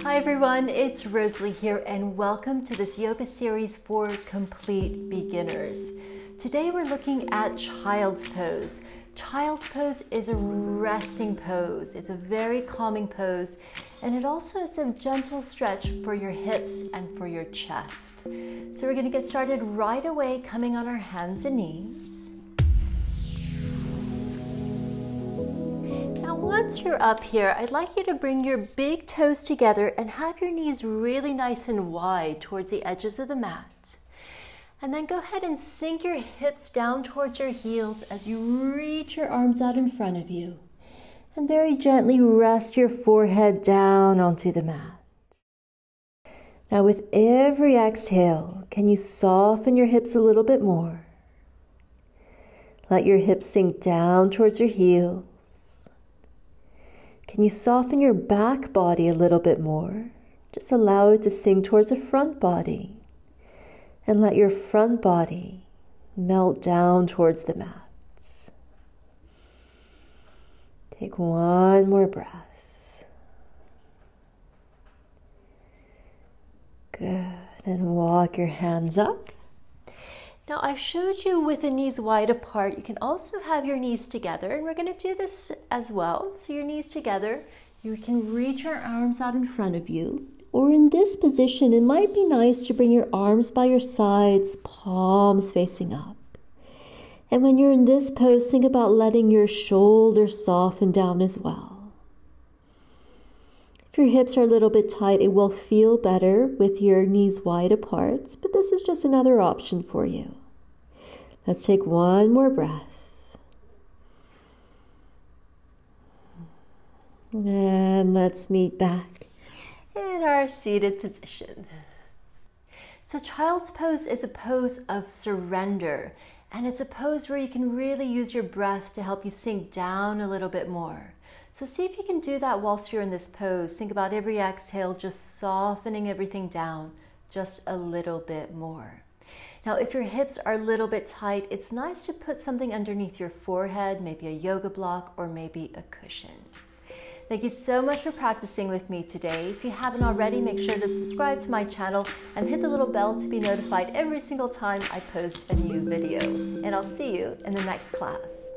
Hi everyone, it's Rosalie here and welcome to this yoga series for complete beginners. Today we're looking at child's pose. Child's pose is a resting pose. It's a very calming pose and it also is a gentle stretch for your hips and for your chest. So we're going to get started right away, coming on our hands and knees. Once you're up here, I'd like you to bring your big toes together and have your knees really nice and wide towards the edges of the mat. And then go ahead and sink your hips down towards your heels as you reach your arms out in front of you. And very gently rest your forehead down onto the mat. Now with every exhale, can you soften your hips a little bit more? Let your hips sink down towards your heels. Can you soften your back body a little bit more? Just allow it to sink towards the front body. And let your front body melt down towards the mat. Take one more breath. Good. And walk your hands up. Now I've showed you with the knees wide apart. You can also have your knees together, and we're going to do this as well. So your knees together, you can reach your arms out in front of you, or in this position it might be nice to bring your arms by your sides, palms facing up. And when you're in this pose, think about letting your shoulders soften down as well. If your hips are a little bit tight, it will feel better with your knees wide apart, but this is just another option for you. Let's take one more breath. And let's meet back in our seated position. So child's pose is a pose of surrender, and it's a pose where you can really use your breath to help you sink down a little bit more. So see if you can do that whilst you're in this pose. Think about every exhale, just softening everything down just a little bit more. Now, if your hips are a little bit tight, it's nice to put something underneath your forehead, maybe a yoga block or maybe a cushion. Thank you so much for practicing with me today. If you haven't already, make sure to subscribe to my channel and hit the little bell to be notified every single time I post a new video. And I'll see you in the next class.